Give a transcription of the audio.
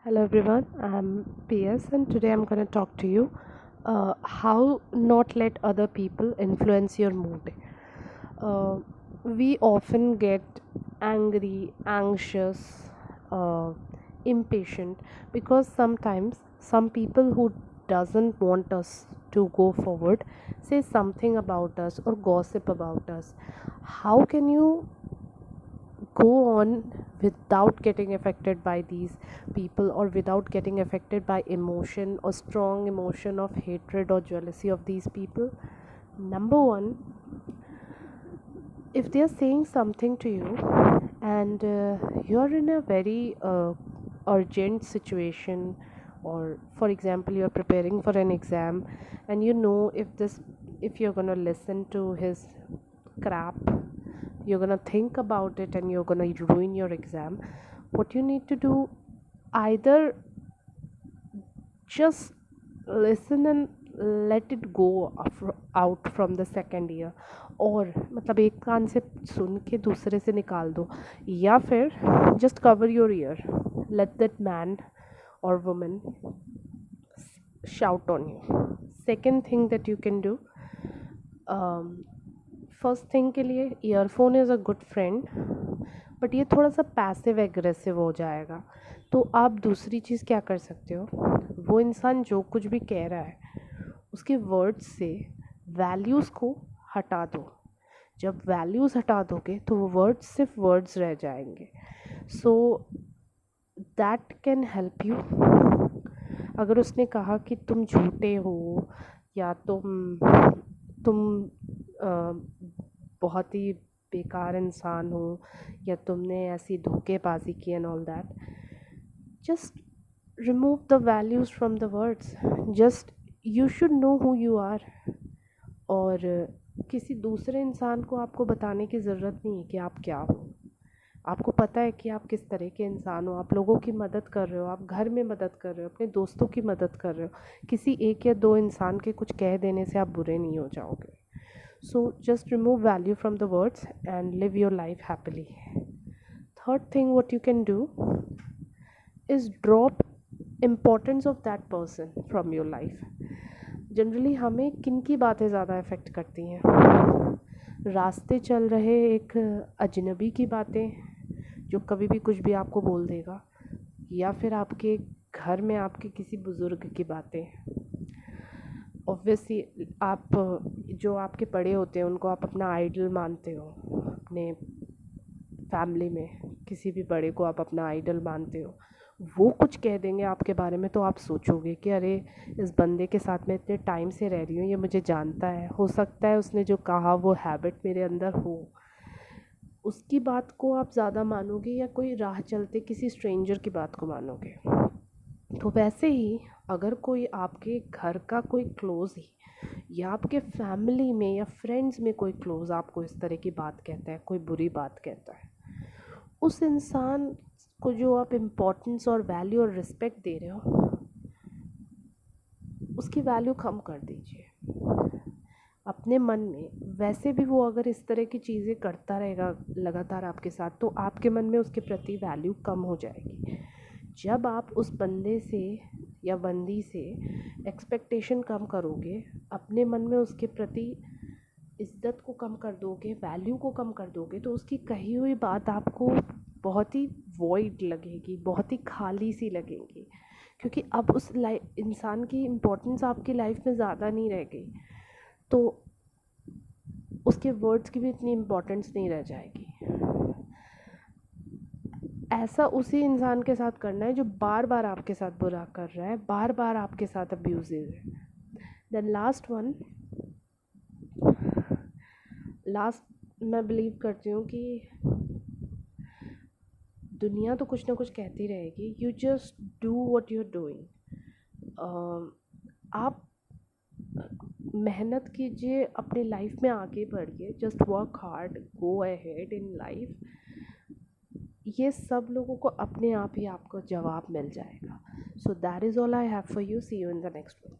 Hello everyone, I'm PS and today I'm going to talk to you how not let other people influence your mood. Uh, we often get angry, anxious, uh, impatient because sometimes some people who doesn't want us to go forward say something about us or gossip about us. How can you go on without getting affected by these people or without getting affected by emotion or strong emotion of hatred or jealousy of these people? Number one, if they are saying something to you and you are in a very urgent situation, or for example you are preparing for an exam and you know if you're going to listen to his crap, you're going to think about it and you're going to ruin your exam. What you need to do, either just listen and let it go out from the second ear, और मतलब एक कान से सुन के दूसरे से निकाल दो, या फिर just cover your ear, let that man or woman shout on you. Second thing that you can do, first thing के लिए earphone is a good friend, but ये थोड़ा सा पैसिव एग्रेसिव हो जाएगा। तो आप दूसरी चीज़ क्या कर सकते हो, वो इंसान जो कुछ भी कह रहा है उसके वर्ड्स से वैल्यूज़ को हटा दो। जब वैल्यूज़ हटा दोगे तो वो वर्ड्स सिर्फ वर्ड्स रह जाएंगे। So that can help you. अगर उसने कहा कि तुम झूठे हो या तुम बहुत ही बेकार इंसान हो या तुमने ऐसी धोखेबाजी की and all that, just remove the values from the words. Just you should know who you are, और किसी दूसरे इंसान को आपको बताने की ज़रूरत नहीं है कि आप क्या हो। आपको पता है कि आप किस तरह के इंसान हो, आप लोगों की मदद कर रहे हो, आप घर में मदद कर रहे हो, अपने दोस्तों की मदद कर रहे हो। किसी एक या दो इंसान के कुछ कह देने से आप बुरे नहीं हो जाओगे। So just remove value from the words and live your life happily. Third thing what you can do is drop importance of that person from your life. Generally हमें किन की बातें ज़्यादा अफेक्ट करती हैं? रास्ते चल रहे एक अजनबी की बातें जो कभी भी कुछ भी आपको बोल देगा, या फिर आपके घर में आपके किसी बुज़ुर्ग की बातें। ऑब्वियसली आप जो आपके बड़े होते हैं उनको आप अपना आइडल मानते हो, अपने फैमिली में किसी भी बड़े को आप अपना आइडल मानते हो। वो कुछ कह देंगे आपके बारे में तो आप सोचोगे कि अरे इस बंदे के साथ मैं इतने टाइम से रह रही हूँ, ये मुझे जानता है, हो सकता है उसने जो कहा वो हैबिट मेरे अंदर हो। उसकी बात को आप ज़्यादा मानोगे या कोई राह चलते किसी स्ट्रेंजर की बात को मानोगे? तो वैसे ही अगर कोई आपके घर का कोई क्लोज़ ही या आपके फैमिली में या फ्रेंड्स में कोई क्लोज़ आपको इस तरह की बात कहता है, कोई बुरी बात कहता है, उस इंसान को जो आप इम्पोर्टेंस और वैल्यू और रिस्पेक्ट दे रहे हो उसकी वैल्यू कम कर दीजिए अपने मन में। वैसे भी वो अगर इस तरह की चीज़ें करता रहेगा लगातार आपके साथ, तो आपके मन में उसके प्रति वैल्यू कम हो जाएगी। जब आप उस बंदे से या बंदी से एक्सपेक्टेशन कम करोगे, अपने मन में उसके प्रति इज्जत को कम कर दोगे, वैल्यू को कम कर दोगे, तो उसकी कही हुई बात आपको बहुत ही वॉइड लगेगी, बहुत ही खाली सी लगेगी, क्योंकि अब उस इंसान की इम्पोर्टेंस आपकी लाइफ में ज़्यादा नहीं रह गई, तो उसके वर्ड्स की भी इतनी इम्पोर्टेंस नहीं रह जाएगी। ऐसा उसी इंसान के साथ करना है जो बार बार आपके साथ बुरा कर रहा है, बार बार आपके साथ अब्यूज़िव है। देन लास्ट मैं बिलीव करती हूँ कि दुनिया तो कुछ ना कुछ कहती रहेगी। You just do what you are doing. आप मेहनत कीजिए, अपनी लाइफ में आगे बढ़िए, just work hard, go ahead in life. ये सब लोगों को अपने आप ही आपको जवाब मिल जाएगा। So that is all I have for you. See you in the next one.